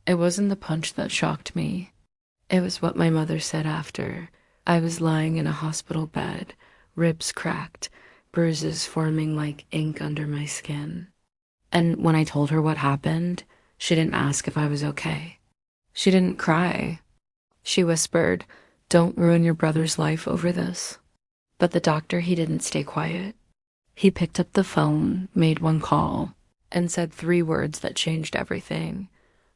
It wasn't the punch that shocked me. It was what my mother said after. I was lying in a hospital bed, ribs cracked, bruises forming like ink under my skin. And when I told her what happened, she didn't ask if I was okay. She didn't cry. She whispered, "Don't ruin your brother's life over this." But the doctor, he didn't stay quiet. He picked up the phone, made one call, and said three words that changed everything.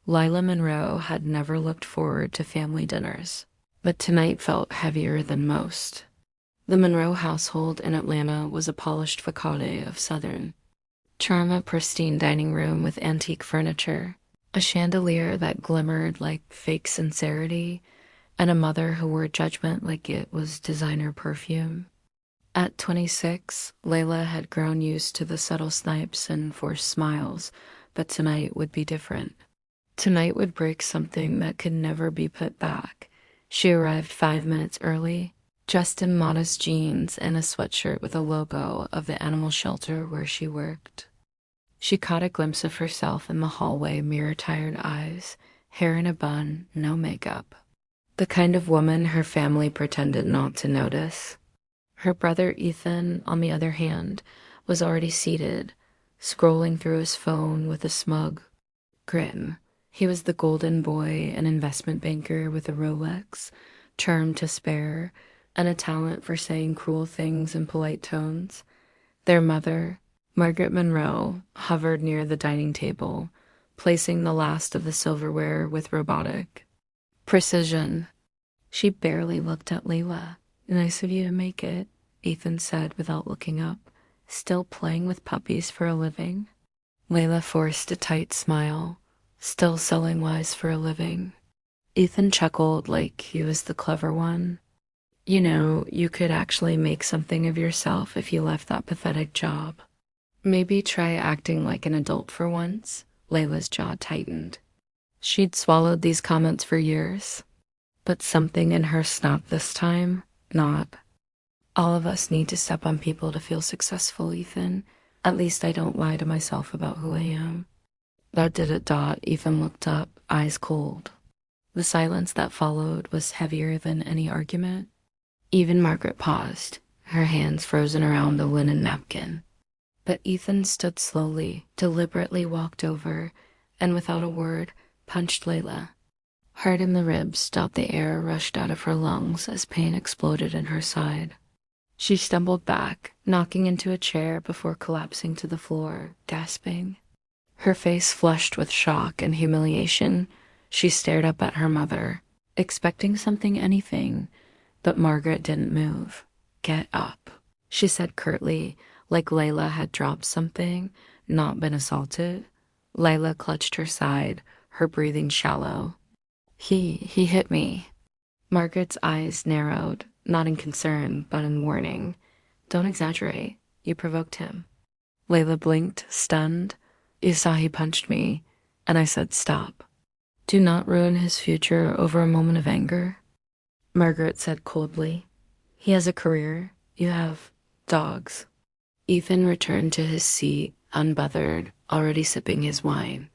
Lila Monroe had never looked forward to family dinners, but tonight felt heavier than most. The Monroe household in Atlanta was a polished facade of Southern charm, a pristine dining room with antique furniture, a chandelier that glimmered like fake sincerity, and a mother who wore judgment like it was designer perfume. At 26, Layla had grown used to the subtle snipes and forced smiles, but tonight would be different. Tonight would break something that could never be put back. She arrived 5 minutes early, dressed in modest jeans and a sweatshirt with a logo of the animal shelter where she worked. She caught a glimpse of herself in the hallway, mirror-tired eyes, hair in a bun, no makeup. The kind of woman her family pretended not to notice. Her brother Ethan, on the other hand, was already seated, scrolling through his phone with a smug grin. He was the golden boy, an investment banker with a Rolex, charm to spare, and a talent for saying cruel things in polite tones. Their mother, Margaret Monroe, hovered near the dining table, placing the last of the silverware with robotic precision. She barely looked at Layla. "Nice of you to make it," Ethan said without looking up. "Still playing with puppies for a living?" Layla forced a tight smile. "Still selling lies for a living." Ethan chuckled like he was the clever one. "You know, you could actually make something of yourself if you left that pathetic job. Maybe try acting like an adult for once." Layla's jaw tightened. She'd swallowed these comments for years, but something in her snapped this time. Not. "All of us need to step on people to feel successful, Ethan. At least I don't lie to myself about who I am." That did it. Ethan looked up, eyes cold. The silence that followed was heavier than any argument. Even Margaret paused, her hands frozen around the linen napkin. But Ethan stood slowly, deliberately walked over, and without a word, punched Layla. Hard in the ribs, the air rushed out of her lungs as pain exploded in her side. She stumbled back, knocking into a chair before collapsing to the floor, gasping. Her face flushed with shock and humiliation. She stared up at her mother, expecting anything, but Margaret didn't move. "Get up," she said curtly, like Layla had dropped something, not been assaulted. Layla clutched her side, her breathing shallow. He hit me." Margaret's eyes narrowed, not in concern, but in warning. "Don't exaggerate. You provoked him." Layla blinked, stunned. "You saw he punched me, and I said stop. Do not ruin his future over a moment of anger." Margaret said coldly, "He has a career. You have dogs." Ethan returned to his seat, unbothered, already sipping his wine.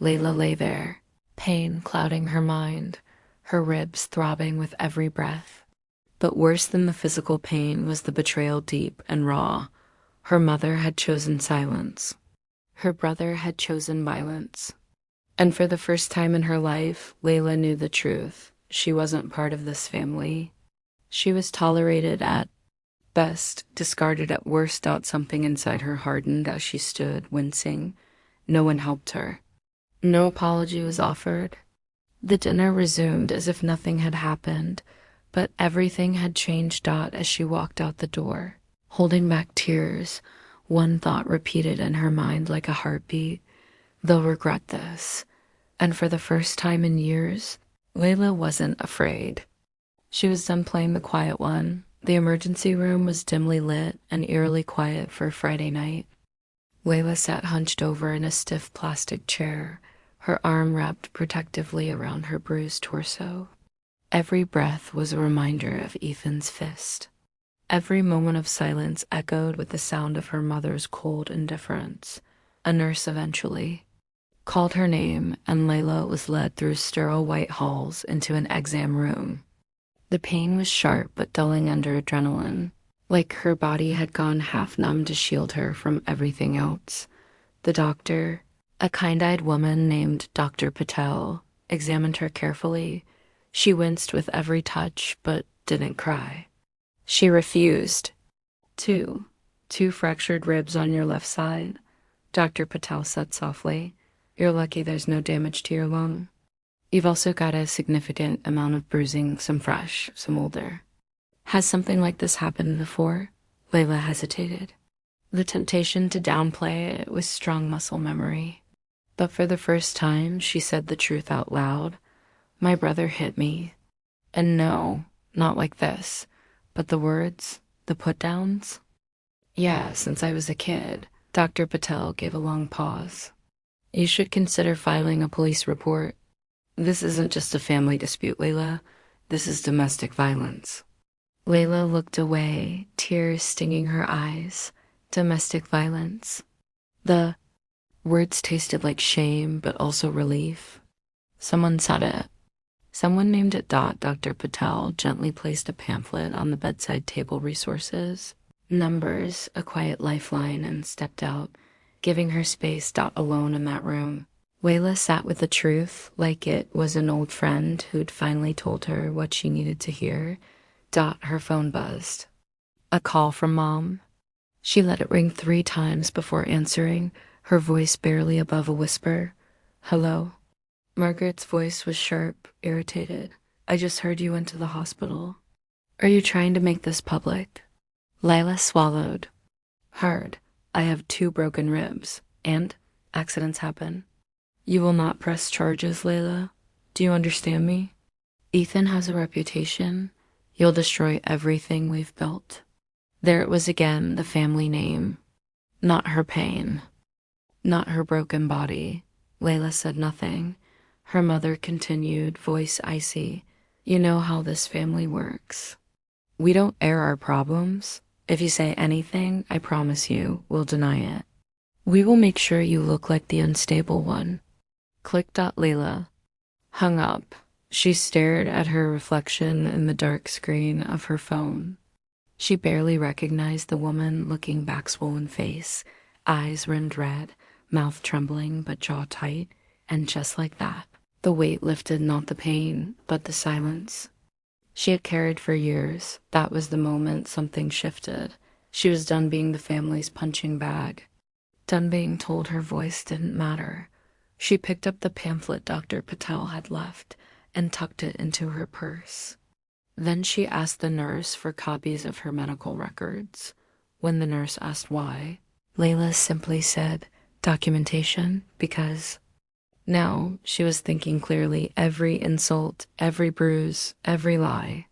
Layla lay there, pain clouding her mind, her ribs throbbing with every breath. But worse than the physical pain was the betrayal, deep and raw. Her mother had chosen silence. Her brother had chosen violence. And for the first time in her life, Layla knew the truth. She wasn't part of this family. She was tolerated at best, discarded at worst. Something inside her hardened as she stood, wincing. No one helped her. No apology was offered. The dinner resumed as if nothing had happened, but everything had changed. As she walked out the door, holding back tears, one thought repeated in her mind like a heartbeat: they'll regret this. And for the first time in years, Layla wasn't afraid. She was done playing the quiet one. The emergency room was dimly lit and eerily quiet for a Friday night. Layla sat hunched over in a stiff plastic chair, her arm wrapped protectively around her bruised torso. Every breath was a reminder of Ethan's fist. Every moment of silence echoed with the sound of her mother's cold indifference. A nurse eventually. called her name, and Layla was led through sterile white halls into an exam room. The pain was sharp but dulling under adrenaline, like her body had gone half numb to shield her from everything else. The doctor, a kind-eyed woman named Dr. Patel, examined her carefully. She winced with every touch, but didn't cry. She refused. Two fractured ribs on your left side, Dr. Patel said softly. You're lucky there's no damage to your lung. You've also got a significant amount of bruising, some fresh, some older. Has something like this happened before? Layla hesitated. The temptation to downplay it was strong muscle memory. But for the first time, she said the truth out loud. My brother hit me. And no, not like this. But the words, the put-downs? Yeah, since I was a kid. Dr. Patel gave a long pause. You should consider filing a police report. This isn't just a family dispute, Layla. This is domestic violence. Layla looked away, tears stinging her eyes. Domestic violence. The words tasted like shame, but also relief. Someone said it. Someone named it Dot. Dr. Patel gently placed a pamphlet on the bedside table resources. Numbers, a quiet lifeline, and stepped out, giving her space. Dot alone in that room. Layla sat with the truth like it was an old friend who'd finally told her what she needed to hear. Dot, her phone buzzed. A call from Mom. She let it ring 3 times before answering, her voice barely above a whisper. Hello? Margaret's voice was sharp, irritated. I just heard you went to the hospital. Are you trying to make this public? Layla swallowed. Hard. I have 2 broken ribs. And accidents happen. You will not press charges, Layla. Do you understand me? Ethan has a reputation. You'll destroy everything we've built. There it was again, the family name. Not her pain. Not her broken body. Layla said nothing. Her mother continued, voice icy. You know how this family works. We don't air our problems. If you say anything, I promise you, we'll deny it. We will make sure you look like the unstable one. Click. Layla hung up. She stared at her reflection in the dark screen of her phone. She barely recognized the woman looking back, swollen face, eyes rimmed red, mouth trembling but jaw tight, and just like that, the weight lifted, not the pain, but the silence. She had carried for years. That was the moment something shifted. She was done being the family's punching bag. Done being told her voice didn't matter. She picked up the pamphlet Dr. Patel had left and tucked it into her purse. Then she asked the nurse for copies of her medical records. When the nurse asked why, Layla simply said, documentation, because... Now she was thinking clearly, every insult, every bruise, every lie.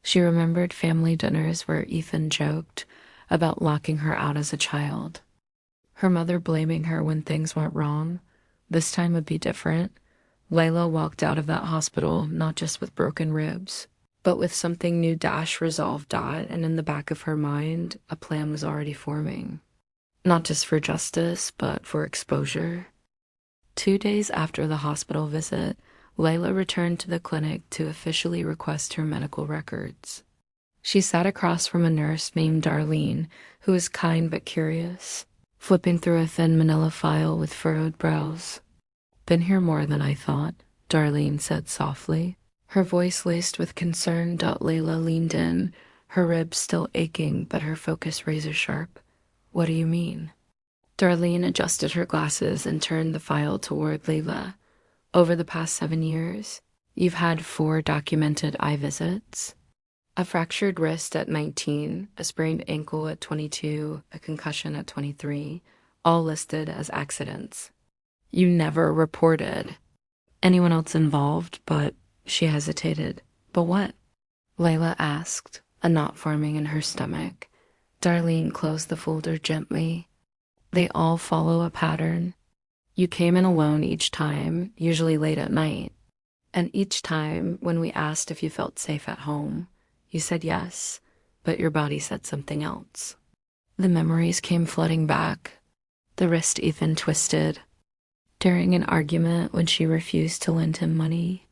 She remembered family dinners where Ethan joked about locking her out as a child. Her mother blaming her when things went wrong. This time would be different. Layla walked out of that hospital not just with broken ribs, but with something new. Resolved. And in the back of her mind, a plan was already forming. Not just for justice, but for exposure. 2 days after the hospital visit, Layla returned to the clinic to officially request her medical records. She sat across from a nurse named Darlene, who was kind but curious, flipping through a thin manila file with furrowed brows. Been here more than I thought, Darlene said softly, her voice laced with concern. Layla leaned in, her ribs still aching but her focus razor sharp. What do you mean? Darlene adjusted her glasses and turned the file toward Layla. Over the past 7 years, you've had 4 documented eye visits. A fractured wrist at 19, a sprained ankle at 22, a concussion at 23, all listed as accidents. You never reported anyone else involved, but she hesitated. But what? Layla asked, a knot forming in her stomach. Darlene closed the folder gently. They all follow a pattern. You came in alone each time, usually late at night. And each time, when we asked if you felt safe at home, you said yes, but your body said something else. The memories came flooding back. The wrist Ethan twisted. during an argument when she refused to lend him money,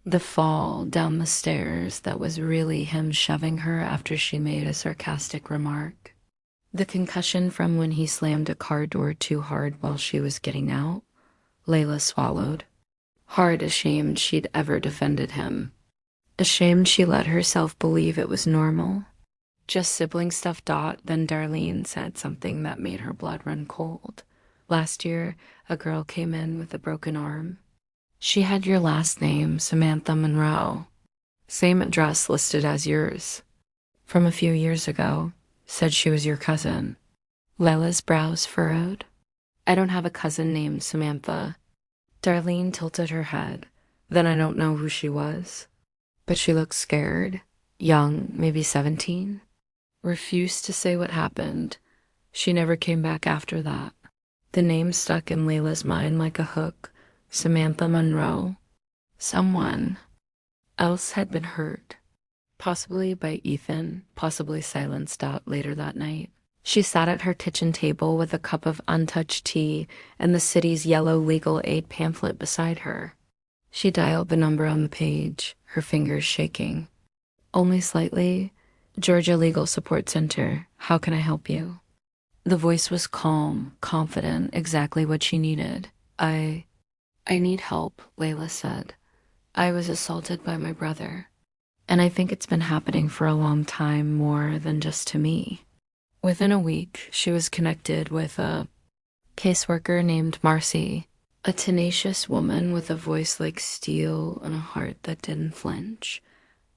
the fall down the stairs that was really him shoving her after she made a sarcastic remark, the concussion from when he slammed a car door too hard while she was getting out. Layla swallowed, hard ashamed she'd ever defended him. Ashamed she let herself believe it was normal. Just sibling stuff. Then Darlene said something that made her blood run cold. Last year, a girl came in with a broken arm. She had your last name, Samantha Monroe. Same address listed as yours. From a few years ago. Said she was your cousin. Layla's brows furrowed. I don't have a cousin named Samantha. Darlene tilted her head. Then I don't know who she was. But she looked scared. Young, maybe 17. Refused to say what happened. She never came back after that. The name stuck in Layla's mind like a hook. Samantha Monroe. Someone else had been hurt. Possibly by Ethan, possibly silenced out later that night. She sat at her kitchen table with a cup of untouched tea and the city's yellow legal aid pamphlet beside her. She dialed the number on the page, her fingers shaking. Only slightly. Georgia Legal Support Center. How can I help you? The voice was calm, confident, exactly what she needed. I need help, Layla said. I was assaulted by my brother. And I think it's been happening for a long time, more than just to me. Within a week, she was connected with a caseworker named Marcy, a tenacious woman with a voice like steel and a heart that didn't flinch.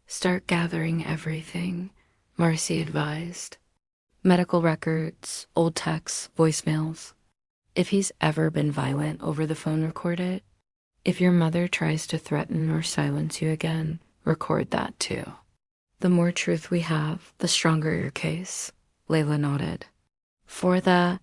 Start gathering everything, Marcy advised. Medical records, old texts, voicemails. If he's ever been violent, over the phone, record it. If your mother tries to threaten or silence you again, record that too. The more truth we have, the stronger your case. Layla nodded. For the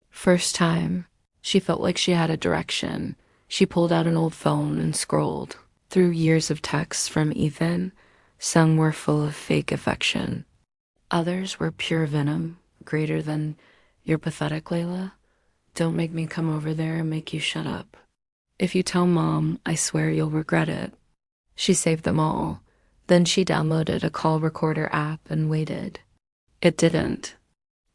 first time, she felt like she had a direction. She pulled out an old phone and scrolled through years of texts from Ethan. Some were full of fake affection. Others were pure venom, greater than, "You're pathetic, Layla. Don't make me come over there and make you shut up. If you tell Mom, I swear you'll regret it." She saved them all. Then she downloaded a call recorder app and waited. It didn't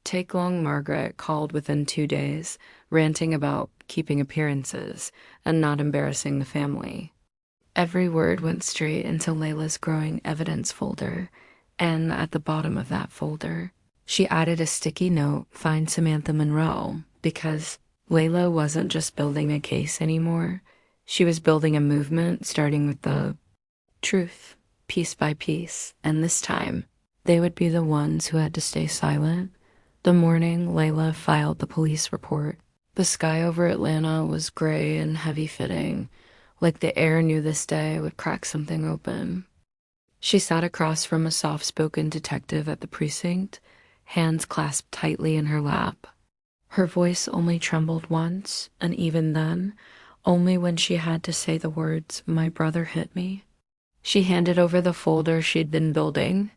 take long. Margaret called within 2 days, ranting about keeping appearances and not embarrassing the family. Every word went straight into Layla's growing evidence folder, and at the bottom of that folder, she added a sticky note, "Find Samantha Monroe," because Layla wasn't just building a case anymore. She was building a movement, starting with the truth, piece by piece, and this time, they would be the ones who had to stay silent. The morning Layla filed the police report, the sky over Atlanta was gray and heavy-fitting, like the air knew this day would crack something open. She sat across from a soft-spoken detective at the precinct, hands clasped tightly in her lap. Her voice only trembled once, and even then, only when she had to say the words, "My brother hit me." She handed over the folder she'd been building.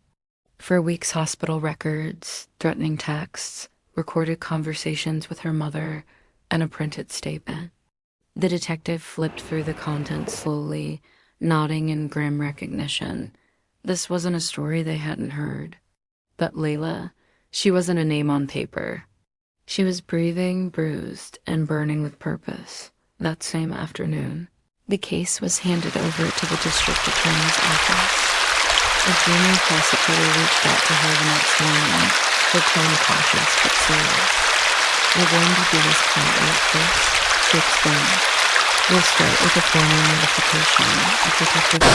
For weeks, hospital records, threatening texts, recorded conversations with her mother, and a printed statement. The detective flipped through the contents slowly, nodding in grim recognition. This wasn't a story they hadn't heard. But Layla, she wasn't a name on paper. She was breathing, bruised, and burning with purpose. That same afternoon, the case was handed over to the district attorney's office. A junior prosecutor reached out to her the next morning, her tone cautious but serious. "We're going to do this quietly at first," she explained. "We'll start with a formal notification of Detective..."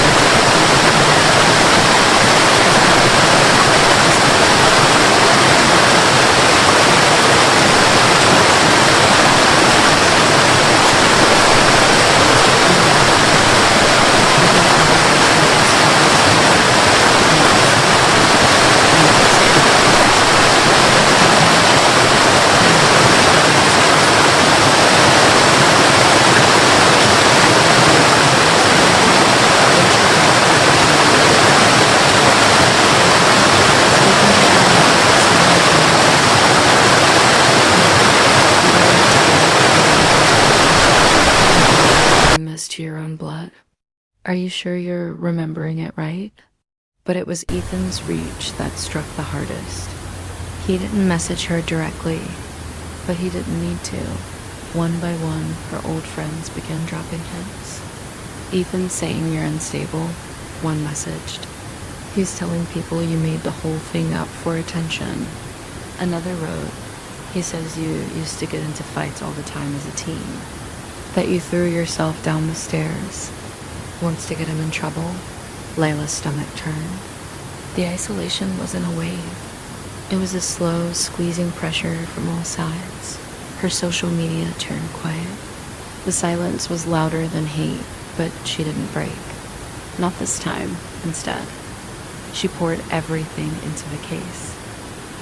Are you sure you're remembering it right? But it was Ethan's reach that struck the hardest. He didn't message her directly, but he didn't need to. One by one, her old friends began dropping hints. Ethan saying you're unstable, one messaged. He's telling people you made the whole thing up for attention. Another wrote, he says you used to get into fights all the time as a teen. That you threw yourself down the stairs. Wants to get him in trouble. Layla's stomach turned. The isolation wasn't a wave. It was a slow, squeezing pressure from all sides. Her social media turned quiet. The silence was louder than hate, but she didn't break. Not this time, instead. She poured everything into the case.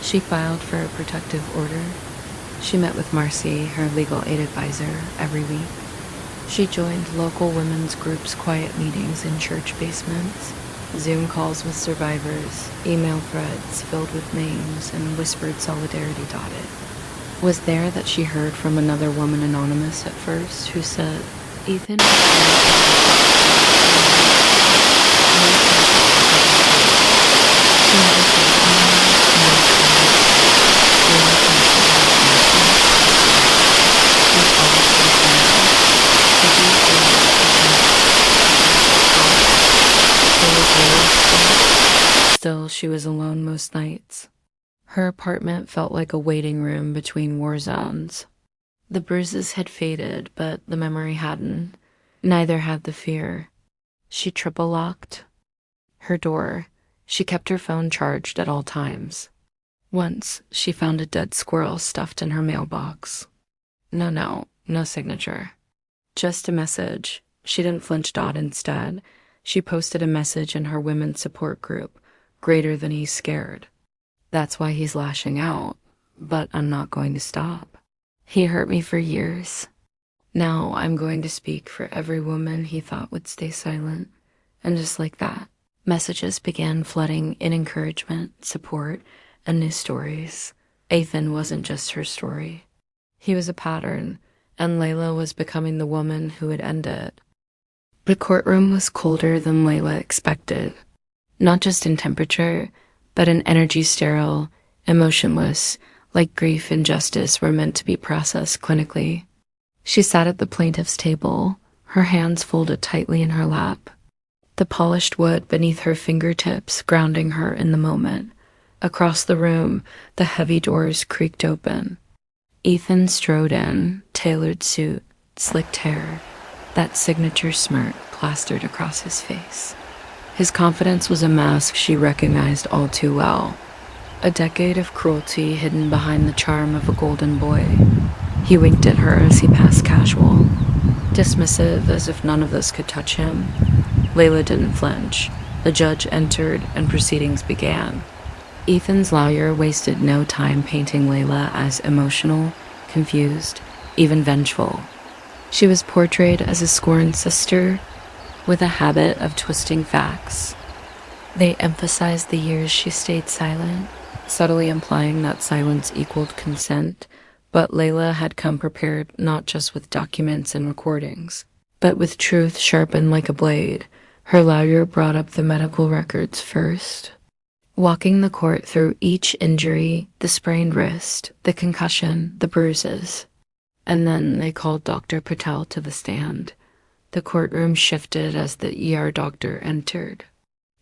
She filed for a protective order. She met with Marcy, her legal aid advisor, every week. She joined local women's groups' quiet meetings in church basements, Zoom calls with survivors, email threads filled with names, and whispered solidarity dotted. Was there that she heard from another woman anonymous at first who said, Ethan Still, she was alone most nights. Her apartment felt like a waiting room between war zones. The bruises had faded, but the memory hadn't. Neither had the fear. She triple-locked her door. She kept her phone charged at all times. Once, she found a dead squirrel stuffed in her mailbox. No signature. Just a message. She didn't flinch. Instead, she posted a message in her women's support group, greater than he's scared. That's why he's lashing out, but I'm not going to stop. He hurt me for years. Now I'm going to speak for every woman he thought would stay silent. And just like that, messages began flooding in encouragement, support, and new stories. Ethan wasn't just her story. He was a pattern, and Layla was becoming the woman who would end it. The courtroom was colder than Layla expected. Not just in temperature, but in energy, sterile, emotionless, like grief and justice were meant to be processed clinically. She sat at the plaintiff's table, her hands folded tightly in her lap, the polished wood beneath her fingertips grounding her in the moment. Across the room, the heavy doors creaked open. Ethan strode in, tailored suit, slicked hair, that signature smirk plastered across his face. His confidence was a mask she recognized all too well. A decade of cruelty hidden behind the charm of a golden boy. He winked at her as he passed casual, dismissive as if none of this could touch him. Layla didn't flinch. The judge entered and proceedings began. Ethan's lawyer wasted no time painting Layla as emotional, confused, even vengeful. She was portrayed as a scorned sister, with a habit of twisting facts. They emphasized the years she stayed silent, subtly implying that silence equaled consent, but Layla had come prepared not just with documents and recordings, but with truth sharpened like a blade. Her lawyer brought up the medical records first, walking the court through each injury, the sprained wrist, the concussion, the bruises. And then they called Dr. Patel to the stand. The courtroom shifted as the ER doctor entered.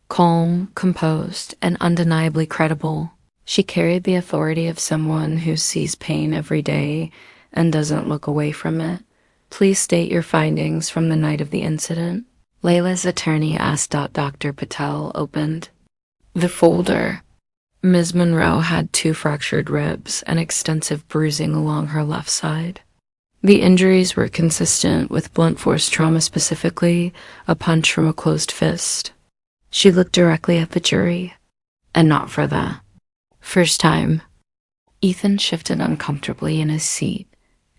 Calm, composed, and undeniably credible, she carried the authority of someone who sees pain every day and doesn't look away from it. Please state your findings from the night of the incident. Layla's attorney asked. Dr. Patel opened the folder. Ms. Monroe had 2 fractured ribs and extensive bruising along her left side. The injuries were consistent with blunt force trauma, specifically a punch from a closed fist. She looked directly at the jury, and not for the first time. Ethan shifted uncomfortably in his seat.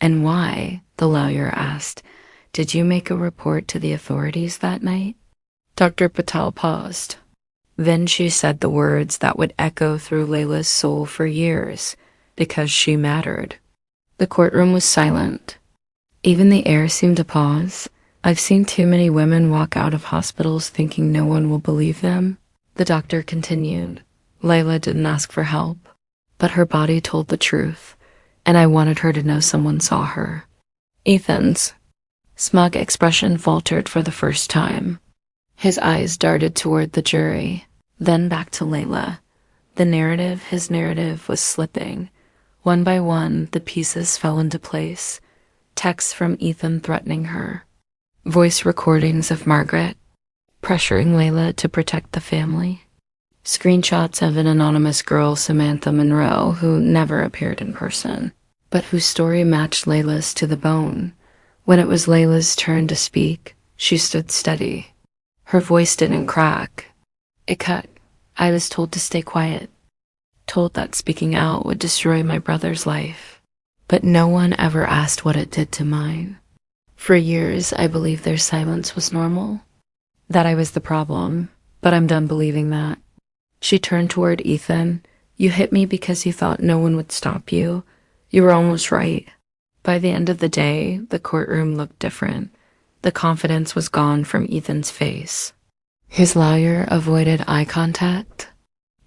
And why? The lawyer asked. Did you make a report to the authorities that night? Dr. Patel paused. Then she said the words that would echo through Layla's soul for years, because she mattered. The courtroom was silent. Even the air seemed to pause. I've seen too many women walk out of hospitals thinking no one will believe them. The doctor continued. Layla didn't ask for help, but her body told the truth, and I wanted her to know someone saw her. Ethan's smug expression faltered for the first time. His eyes darted toward the jury, then back to Layla. His narrative was slipping. One by one, the pieces fell into place. Texts from Ethan threatening her. Voice recordings of Margaret, pressuring Layla to protect the family. Screenshots of an anonymous girl, Samantha Monroe, who never appeared in person, but whose story matched Layla's to the bone. When it was Layla's turn to speak, she stood steady. Her voice didn't crack. It cut. I was told to stay quiet, told that speaking out would destroy my brother's life. But no one ever asked what it did to mine. For years, I believed their silence was normal, that I was the problem, but I'm done believing that. She turned toward Ethan. You hit me because you thought no one would stop you. You were almost right. By the end of the day, the courtroom looked different. The confidence was gone from Ethan's face. His lawyer avoided eye contact.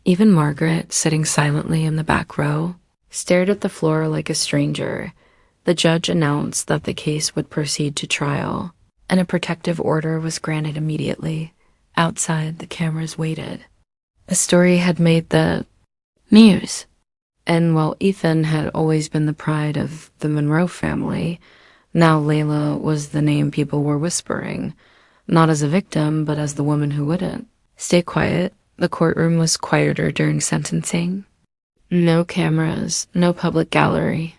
Even Margaret, sitting silently in the back row, stared at the floor like a stranger. The judge announced that the case would proceed to trial, and a protective order was granted immediately. Outside, the cameras waited. A story had made the news. And while Ethan had always been the pride of the Monroe family, now Layla was the name people were whispering, not as a victim, but as the woman who wouldn't. Stay quiet. The courtroom was quieter during sentencing. No cameras, no public gallery.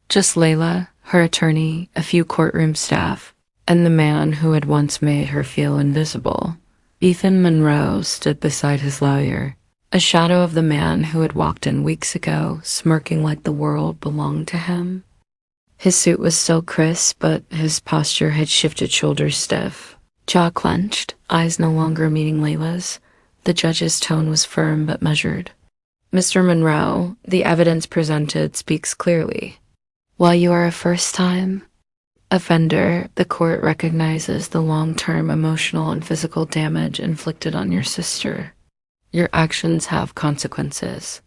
Just Layla, her attorney, a few courtroom staff, and the man who had once made her feel invisible. Ethan Monroe stood beside his lawyer, a shadow of the man who had walked in weeks ago, smirking like the world belonged to him. His suit was still crisp, but his posture had shifted, shoulders stiff, jaw clenched, eyes no longer meeting Layla's. The judge's tone was firm but measured. Mr. Monroe, the evidence presented speaks clearly. While you are a first-time offender, the court recognizes the long-term emotional and physical damage inflicted on your sister. Your actions have consequences.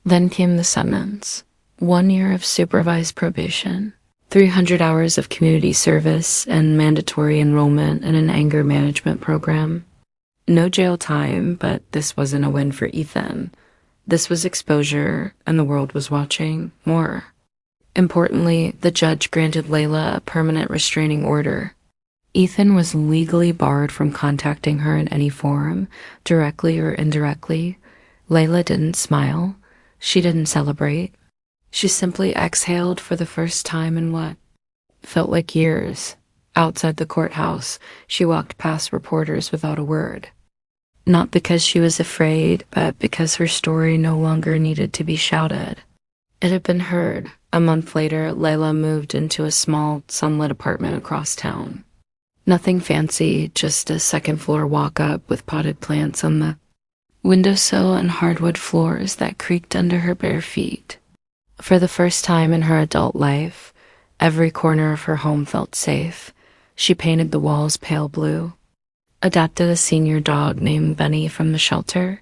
Then came the sentence. 1 year of supervised probation, 300 hours of community service, and mandatory enrollment in an anger management program. No jail time, but this wasn't a win for Ethan. This was exposure, and the world was watching more. Importantly, the judge granted Layla a permanent restraining order. Ethan was legally barred from contacting her in any form, directly or indirectly. Layla didn't smile. She didn't celebrate. She simply exhaled for the first time in what felt like years. Outside the courthouse, she walked past reporters without a word. Not because she was afraid, but because her story no longer needed to be shouted. It had been heard. A month later, Layla moved into a small, sunlit apartment across town. Nothing fancy, just a second-floor walk-up with potted plants on the windowsill and hardwood floors that creaked under her bare feet. For the first time in her adult life, every corner of her home felt safe. She painted the walls pale blue, adopted a senior dog named Benny from the shelter,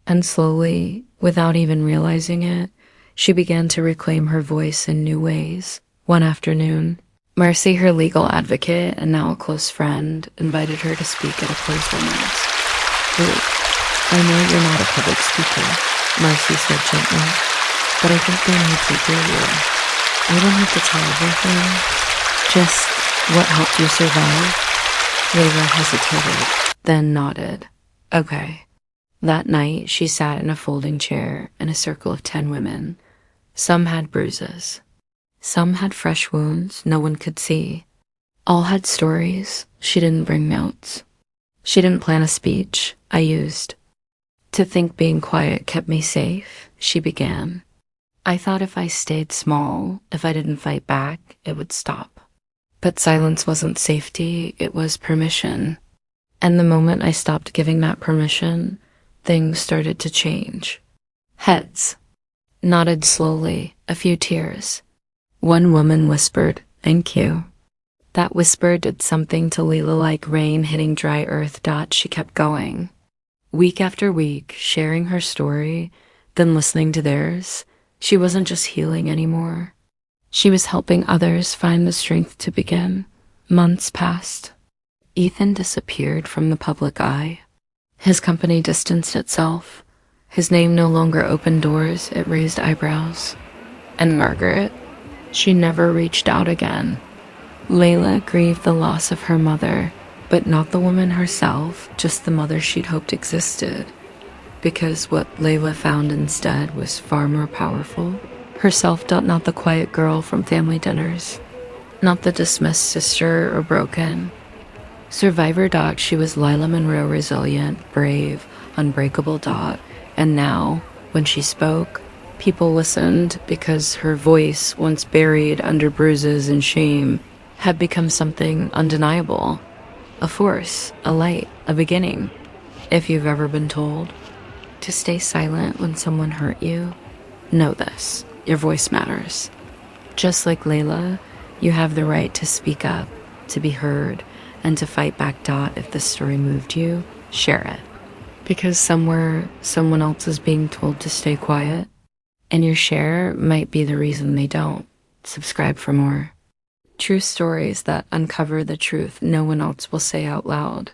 and slowly, without even realizing it, she began to reclaim her voice in new ways. One afternoon, Marcy, her legal advocate and now a close friend, invited her to speak at a closed women's group. I know you're not a public speaker, Marcy said gently, but I think they need to hear you. You don't have to tell everything, just what helped you survive. Layla hesitated, then nodded. Okay. That night, she sat in a folding chair in a circle of 10 women. Some had bruises. Some had fresh wounds no one could see. All had stories. She didn't bring notes. She didn't plan a speech. I used. To think being quiet kept me safe, she began. I thought if I stayed small, if I didn't fight back, it would stop. But silence wasn't safety, it was permission. And the moment I stopped giving that permission, things started to change. Heads nodded slowly, a few tears. One woman whispered, "Thank you." That whisper did something to Layla like rain hitting dry earth. She kept going. Week after week, sharing her story, then listening to theirs. She wasn't just healing anymore. She was helping others find the strength to begin. Months passed. Ethan disappeared from the public eye. His company distanced itself. His name no longer opened doors, it raised eyebrows. And Margaret, she never reached out again. Layla grieved the loss of her mother, but not the woman herself, just the mother she'd hoped existed. Because what Layla found instead was far more powerful. Herself, not the quiet girl from family dinners, not the dismissed sister or broken. Survivor. She was Lila Monroe, resilient, brave, unbreakable. And now, when she spoke, people listened because her voice, once buried under bruises and shame, had become something undeniable. A force, a light, a beginning. If you've ever been told to stay silent when someone hurt you, know this, your voice matters. Just like Layla, you have the right to speak up, to be heard, and to fight back. If this story moved you, share it. Because somewhere, someone else is being told to stay quiet, and your share might be the reason they don't. Subscribe for more. True stories that uncover the truth no one else will say out loud.